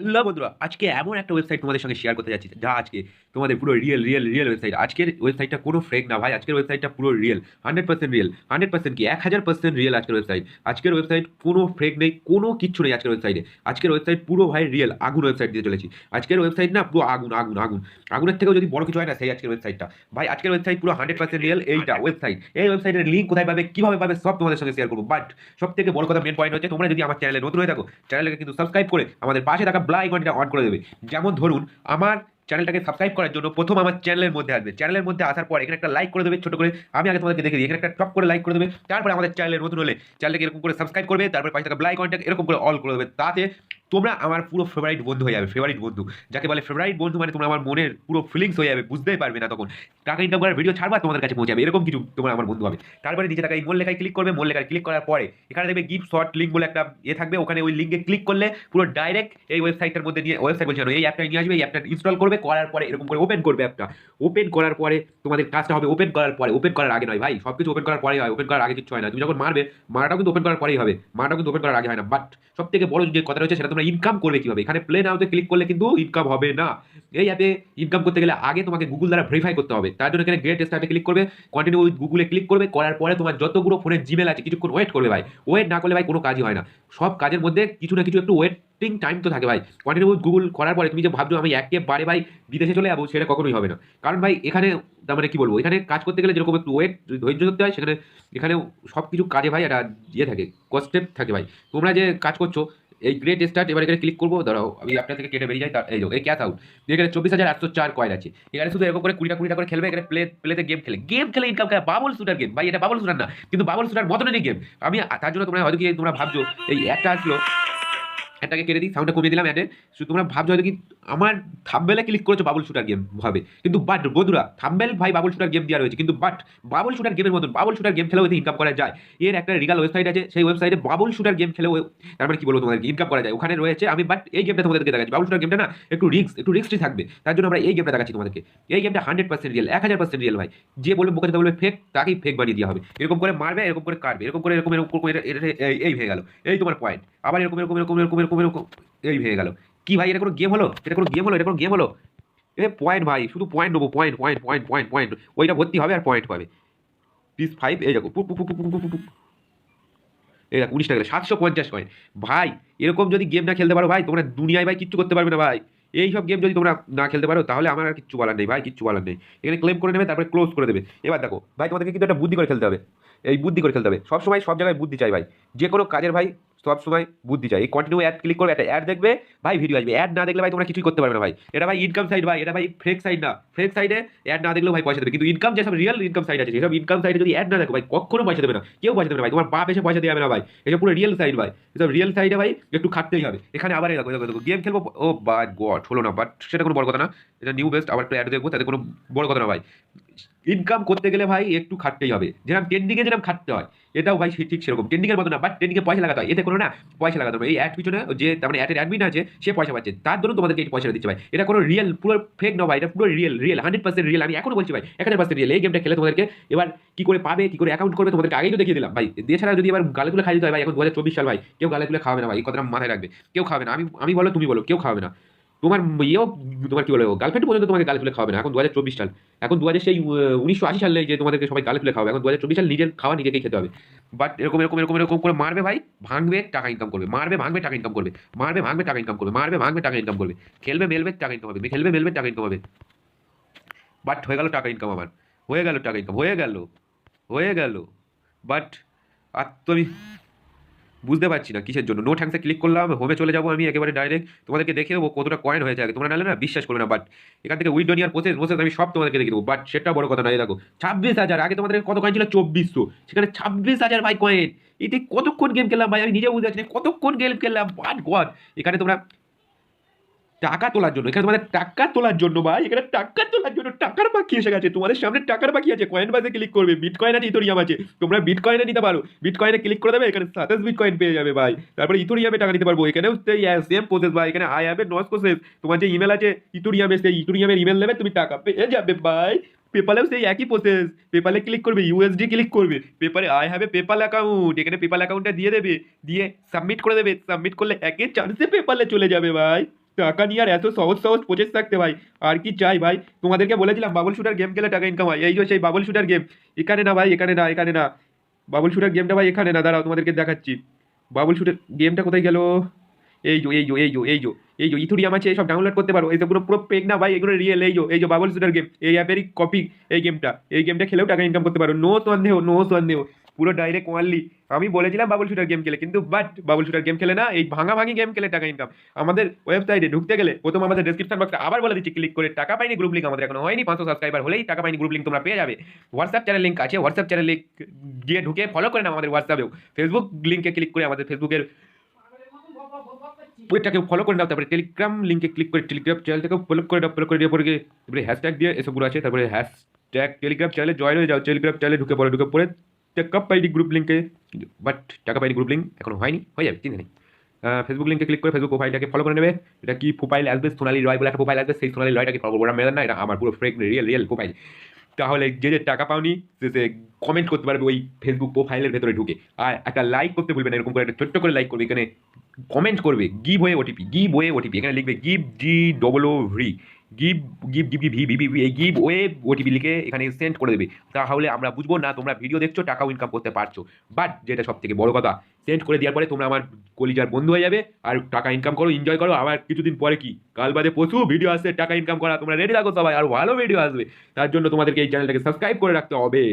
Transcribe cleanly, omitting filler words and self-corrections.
Hello বন্ধুরা, আজকে এমন একটা ওয়েবসাইট তোমাদের সঙ্গে শেয়ার করতে যাচ্ছি যা আজকে তোমাদের পুরো রিয়েল ওয়েবসাইট। আজকের ওয়েবসাইটটা কোনো ফেক না ভাই, আজকের ওয়েবসাইটটা পুরো রিয়েল, 100% রিয়েল। 100% কি 1000% রিয়েল আজকের ওয়েবসাইট। আজকের ওয়েবসাইট কোনো ফেক নেই, কোনো কিচ্ছু নেই আজকের ওয়েবসাইটে। আজকের ওয়েবসাইট পুরো ভাই রিয়েল, আগুন ওয়েবসাইট দিয়ে চলেছি। আজকের ওয়েবসাইট না পুরো আগুন আগুন আগুন, আগুনের থেকেও যদি বড় কিছু হয় না সেই আজকের ওয়েবসাইটটা। ভাই আজকের ওয়েবসাইট পুরো 100% রিয়েল। এইটা ওয়েবসাইট, এই ওয়েবসাইটের লিঙ্ক কোথায় পাবে, কিভাবে পাবে, সব তোমাদের সঙ্গে শেয়ার করবো। বাট সব থেকে বড় কথা, মেন পয়েন্ট হচ্ছে তোমরা যদি আমার চ্যানেলে নতুন হয়ে থাকো, চ্যানেলকে কিন্তু সাবস্ক্রাইব করে আমাদের পাশে থাকা বেল আইকনটা অন করে দেবে। যেমন ধরুন আমার চ্যানেলটাকে সাবস্ক্রাইব করার জন্য প্রথম আমার চ্যানেলের মধ্যে আসবে, চ্যানেলের মধ্যে আসার পর এখানে একটা লাইক করে দেবে ছোট করে। আমি আগে তোমাদেরকে দেখে দিই, এখানে একটা টপ করে লাইক করে দেবে। তারপরে আমাদের চ্যানেলে নতুন হলে চ্যানেলকে এরকম করে সাবস্ক্রাইব করবে, তারপরে পাশে থাকা বেল আইকনটাকে এরকম করে অল করে দেবে। তাতে তোমরা আমার পুরো ফেভারিট বন্ধু হয়ে যাবে। ফেভারিট বন্ধু যাকে বলে ফেভারিট বন্ধু, মানে তোমরা আমার মনের পুরো ফিলিংস হয়ে যাবে, বুঝতেই পারবে না তখন। টাকা ইনকাম করার ভিডিও ছাড়বা তোমাদের কাছে পৌঁছাবে, এরকম কিছু তোমরা আমার বন্ধু হবে। তারপরে নিচে থাকা এই মোল লেখায় ক্লিক করবে, মোল লেখায় ক্লিক করার পরে এখানে দেখবে গিফট শর্ট লিঙ্ক বলে একটা থাকবে, ওখানে ওই লিঙ্কে ক্লিক করলে পুরো ডাইরেক্ট এই ওয়েবসাইটের মধ্যে নিয়ে, ওয়েবসাইট বলছি না, এই অ্যাপটা নিয়ে আসবে। এই অ্যাপটা ইনস্টল করবে, করার পরে এরকম করে ওপেন করবে অ্যাপটা। ওপেন করার পরে তোমাদের কাজটা হবে ওপেন করার পরে, ওপেন করার আগে নয় ভাই, সব কিছু ওপেন করার পরেই হয়, ওপেন করার আগে কিছু হয় না। তুমি যখন মারবে, মারাটাও কিন্তু ওপেন করার পরেই হবে, মারাটাও কিন্তু ওপেন করার আগে হয় না। বাট সব থেকে বড় যে কথা রয়েছে সেটা তোমরা ইনকাম করবে কিভাবে। এখানে প্লে নাওতে ক্লিক করলে কিন্তু ইনকাম হবে না। এই অ্যাপে ইনকাম করতে গেলে আগে তোমাকে গুগল দ্বারা ভেরিফাই করতে হবে। তার জন্য এখানে গ্রেট স্টার্টে ক্লিক করবে, কন্টিনিউ উইথ গুগলে ক্লিক করবে। করার পরে তোমার যতগুলো ফোনের জিমেল আছে কিছুক্ষণ ওয়েট করবে ভাই। ওয়েট না করলে ভাই কোনো কাজই হয় না। সব কাজের মধ্যে কিছু না কিছু একটু ওয়েটিং টাইম তো থাকে ভাই। কন্টিনিউ উইথ গুগল করার পরে তুমি যে ভাবছো আমি একেবারে ভাই বিদেশে চলে যাবো, সেটা কখনোই হবে না। কারণ ভাই এখানে তার মানে কি বলবো, এখানে কাজ করতে গেলে যেরকম একটু ওয়েট ধৈর্য ধরতে হয়, সেখানে এখানে সব কিছু কাজে ভাই একটা থাকে, কস্টেপ থাকে ভাই। তোমরা যে কাজ করছো এই গ্রেট স্টার্ট, এবার এখানে ক্লিক করবো। দাঁড়াও আমি আপনার থেকে কেটে বেরিয়ে যাই। তার এই এই ক্যাশ আউট, এখানে 24,804 কয়েন আছে। এখানে শুধু এরকম করে 20টা করে খেলবে। এখানে প্লেতে গেম খেলে ইনকাম করে। বাবল শুটার গেম ভাই, এটা বাবল শুটার না, কিন্তু বাবল শুটার মতনই গেম। আমি তার জন্য তোমরা হয়তো কি তোমরা ভাবছো এই একটা আসলো, এটাকে কেটে দিই, সাউন্ডটা কমিয়ে দিলাম অ্যাডের। শুধু তোমরা ভাবছো হয়তো কি আমার থাম্বেলে ক্লিক করেছো বাবল শুটার গেম ভাবে, কিন্তু বাট বন্ধুরা থাম্বেল ভাই বাবল শুটার গেম দেওয়া রয়েছে, কিন্তু বাট বাবল শুটার গেমের মতন বাবল শুটার গেম খেলেও এতে ইনকাম করা যায়। এর একটা রিগাল ওয়েবসাইট আছে, সেই ওয়েবসাইটে বাবল শুটার গেম খেলেও তার মানে কি বলবো তোমাদেরকে ইনকাম করা যায়, ওখানে রয়েছে। আমি বাট এই গেমটা তোমাদেরকে দেখাচ্ছি। বাবল শুটার গেমটা না একটু রিস্কই থাকবে, তার জন্য আমরা এই গেমটা দেখাচ্ছি তোমাদেরকে। এই গেমটা 100% রিয়েল, 1000% রিয়েল ভাই। যে বলবে মুখে বলবে ফেক, তাকেই ফেক বানিয়ে দেওয়া হবে। এরকম করে মারবে, এরকম করে কাটবে, এরকম করে এরকম এরকম করে এই হয়ে গেল, এই তোমার পয়েন্ট। আবার এরকম এরকম এরকম এরকম এরকম এরকম এই হয়ে গেল। কি ভাই এটা কোনো গেম হলো, এটা কোনো গেম হলো, এটা কোনো গেম হলো? এ পয়েন্ট ভাই, শুধু পয়েন্ট নেবো, point point point point point, ওইটা ভর্তি হবে আর পয়েন্ট পাবে। পিস 5 এই দেখো, এই দেখো 19 টাকা 750 কয়েন ভাই। এরকম যদি গেম না খেলতে পারো ভাই, তোমরা দুনিয়ায় ভাই কিচ্ছু করতে পারবে না ভাই। এইসব গেম যদি তোমরা না খেলতে পারো তাহলে আমার আর কিচ্ছু বলার নেই ভাই, কিচ্ছু বলার নেই। এখানে ক্লেম করে নেবে, তারপরে ক্লোজ করে দেবে। এবার দেখো ভাই, তোমাদেরকে কিন্তু একটা বুদ্ধি করে খেলতে হবে। এই বুদ্ধি করে খেলতে হবে, সবসময় সব জায়গায় বুদ্ধি চাই ভাই। যে কোনো কাজের ভাই সব সময় বুদ্ধি চাই। এই কন্টিনিউ অ্যাড ক্লিক করবে, একটা অ্যাড দেখবে ভাই, ভিডিও আসবে। অ্যাড না দেখলে ভাই তোমরা কিছুই করতে পারবে না ভাই। এটা ভাই ইনকাম সাইট ভাই, এটা ভাই ফেক সাইট না। ফেক সাইটে অ্যাড না দেখলেও ভাই পয়সা দেবে, কিন্তু ইনকাম যেসব রিয়েল ইনকাম সাইট আছে, যেসব ইনকাম সাইটে যদি অ্যাড না দেখো ভাই কখনো পয়সা দেবে না, কেউ পয়সা দেবে না ভাই। তোমার বাপ এসে পয়সা দেবে না ভাই। এসব পুরো রিয়েল সাইট ভাই। এসব রিয়েল সাইটে ভাই একটু খাটতেই হবে। এখানে আবার দেখো দেখো দেখো গেম খেলবো, ও বাই গড হলো না, বাট সেটা কোনো বড় কথা না। এটা নিউ বেস্ট, আবার একটু অ্যাড দেখবো, তাতে কোনো বড় কথা না ভাই। ইনকাম করতে গেলে ভাই একটু খাটতেই হবে, যেরকম ট্রেন্ডিংয়ে যেরকম খাটতে হয়, এটাও ভাই ঠিক সেরকম ট্রেন্ডিংয়ের মতো না, বাট ট্রেন্ডিংয়ে পয়সা লাগাতে হয়। এতে কোনো না পয়সা লাগাতে হবে। এই অ্যাড পিছনে যে তার মানে অ্যাডের অ্যাডমিন আছে, সে পয়সা পাচ্ছে, তার জন্য তোমাদেরকে এই পয়সাটা দিচ্ছে ভাই। এটা কোনো রিয়েল পুরো ফেক না ভাই, এটা পুরো রিয়েল রিয়েল 100% রিয়েল। আমি এখনো বলছি ভাই 1000% রিয়েল। এই গেমটা খেলে তোমাদেরকে এবার কি করে পাবে, কি করে অ্যাকাউন্ট করবে, তোমাদেরকে আগেই তো দেখিয়ে দিলাম ভাই। এছাড়া যদি এবার গালে তুলে খাই দিতে হয় ভাই, এখন 2024 সাল ভাই, কেউ গালে তুলে খাওয়াবে না ভাই, এই কথাটা মাথায় রাখবে। কেউ খাবে না, আমি বলো তুমি বলো, কেউ খাবে না। তোমার ইয়েও, তোমার কি বলে গার্লফ্রেন্ড পর্যন্ত তোমাকে গালে তুলে খাওয়াবে না। এখন 2024 সাল, এখন 2000 সেই 1980 সালে যে তোমাদেরকে সবাই গালে তুলে খাওয়াবে, এখন 2024 সাল নিজের খাওয়া নিজেকেই খেতে হবে। বাট এরকম এরকম এরকম এরকম করে মারবে ভাই, ভাঙবে টাকা ইনকাম করবে, মারবে ভাঙবে টাকা ইনকাম করবে, মারবে ভাঙবে টাকা ইনকাম করবে, মারবে ভাঙবে টাকা ইনকাম করবে, খেলবে মেলবে টাকা ইনকাম হবে, খেলবে মেলবে টাকা ইনকাম হবে। বাট হয়ে গেল টাকা ইনকাম আমার, হয়ে গেল টাকা ইনকাম, হয়ে গেল। বাট আর তো আমি বুঝতে পারছি না কিসের জন্য। নো থ্যাঙ্কসে ক্লিক করলাম, হোমে চলে যাবো আমি একেবারে ডাইরেক্ট। তোমাদেরকে দেখে দেবো কতটা কয়েন হয়েছে আগে, তোমরা নাহলে না বিশ্বাস করবে না। বাট এখান থেকে উইথড্র নেওয়ার প্রসেস আমি সব তোমাদেরকে দেখে দেবো। বাট সেটা বড় কথা নয়। দেখো 26,000, আগে তোমাদের কত কয়েন ছিল 2400, সেখানে 26,000 ভাই কয়েন। এতে কতক্ষণ গেম খেললাম ভাই, আমি নিজে বুঝতে পারছি না কতক্ষণ গেম খেললাম। বাট গড, এখানে তোমরা টাকা তোলার জন্য, এখানে তোমাদের টাকা তোলার জন্য ভাই, এখানে টাকা তোলার জন্য টাকার বাকি এসে গেছে। তোমাদের সামনে টাকার বাকি আছে, কয়েন বাসে ক্লিক করবে, বিটকয়েন আছে, ইথোরিয়াম আছে। তোমরা বিটকয়েনে নিতে পারো, বিটকয়েনে ক্লিক করে দেবে, এখানে 27 বিটকয়েন পেয়ে যাবে ভাই। তারপরে ইথোরিয়ামে টাকা নিতে পারবো, এখানেও সেই সেম প্রসেস ভাই। এখানে আই হ্যাভ এ নস প্রসেস। তোমার যে ইমেল আছে ইথোরিয়ামে, সেই ইথোরিয়ামের ইমেল নেবে, তুমি টাকা পেয়ে যাবে ভাই। পেপালেও সেই একই প্রসেস। পেপালে ক্লিক করবে, ইউএসডি ক্লিক করবে, পেপারে I have a PayPal account, এখানে পেপাল অ্যাকাউন্টটা দিয়ে দেবে, দিয়ে সাবমিট করে দেবে। সাবমিট করলে একে চান্সে পেপালে চলে যাবে ভাই। টাকা নিয়ে আর এত সহজ সহজ প্রচেস থাকতে ভাই, আর কি চাই ভাই। তোমাদেরকে বলেছিলাম বাবল শুটার গেম খেলে টাকা ইনকাম হয়, এই যে সেই বাবল শুটার গেম। এখানে না ভাই, এখানে না, এখানে না। বাবল শুটার গেমটা ভাই এখানে না, দাঁড়াও তোমাদেরকে দেখাচ্ছি। বাবল শুটার গেমটা কোথায় গেল? এই যে ইথুরিয়াম আছে, সব ডাউনলোড করতে পারো। এই তো পুরো পুরো পেক না ভাই, এগুলো রিয়েল। এই যে বাবল শুটার গেম, এই অ্যাপেরই কপি। এই গেমটা খেলেও টাকা ইনকাম করতে পারো, নো সন্দেহ, নো সন্দেহ। পুরো ডাইরেক্ট ওয়ানলি। আমি বলেছিলাম বাবল শুটার গেম খেলে, কিন্তু বাট বাবল শুটার গেম খেলে না, এই ভাঙাভাঙি গেম খেলে টাকা ইনকাম। আমাদের ওয়েবসাইটে ঢুকতে গেলে প্রথম আমাদের ডেসক্রিপশন বক্সে আবার বলে দিচ্ছি, ক্লিক করে টাকা পাইনি গ্রুপ লিঙ্ক আমাদের এখনো হয়নি, 500 সাবস্ক্রাইবার হলেই টাকা পাইনি গ্রুপ লিঙ্ক তোমরা পেয়ে যাবে। হোয়াটসঅ্যাপ চ্যানেল লিঙ্ক আছে, হোয়াটসঅ্যাপ চ্যানেল লিঙ্ক গিয়ে ঢুকে ফলো করে নাও আমাদের হোয়াটসঅ্যাপেও। ফেসবুক লিঙ্কে ক্লিক করে আমাদের ফেসবুকের ওইটাকে ফলো করে নাও। তারপরে টেলিগ্রাম লিঙ্কে ক্লিক করে টেলিগ্রাম চ্যানেলটাকে ফলো করে দিয়ে পরে তারপরে হ্যাশট্যাগ দিয়ে এসবগুলো আছে, তারপরে হ্যাশট্যাগ টেলিগ্রাম চ্যানেলে জয়েন হয়ে যাও। টেলিগ্রাম চ্যানেলে ঢুকে পরে টাকা পাইনি গ্রুপ লিঙ্কে, বাট টাকা পাইনি গ্রুপ লিঙ্ক এখনো হয়নি, হয়ে যাবে, চিন্তা নেই। ফেসবুক লিঙ্কে ক্লিক করে ফেসবুক প্রোফাইলটাকে ফলো করে নেবে। এটা কি প্রোফাইল আসবে, সোনালী রয় বলে একটা প্রোফাইল আসবে, সেই সোনালী রয়টাকে ফলো করবো, ওটা মেলে না, এটা আমার পুরো ফেক রিয়েল প্রোফাইল। তাহলে যে যে টাকা পাওনি সে কমেন্ট করতে পারবে ওই ফেসবুক প্রোফাইলের ভেতরে ঢুকে। আর একটা লাইক করতে ভুলবে না, এরকম করে একটা ছোট্ট করে লাইক করবে, এখানে কমেন্ট করবে গিভ ওয়ে ওটিপি, এখানে লিখবে give GOO give give give V V V, এই গিভ ওয়ে ওটিপি লিখে এখানে সেন্ড করে দেবে। তাহলে আমরা বুঝবো না তোমরা ভিডিও দেখছো, টাকাও ইনকাম করতে পারছো। বাট যেটা সব থেকে বড় কথা, সেন্ড করে দেওয়ার পরে তোমরা আমার কলিজার বন্ধু হয়ে যাবে আর টাকা ইনকাম করো, এনজয় করো। আবার কিছুদিন পরে কি কাল বাদে পশু ভিডিও আসছে টাকা ইনকাম করা, তোমরা রেডি থাকো সবাই, আর ভালো ভিডিও আসবে। তার জন্য তোমাদেরকে এই চ্যানেলটাকে সাবস্ক্রাইব করে রাখতে হবে।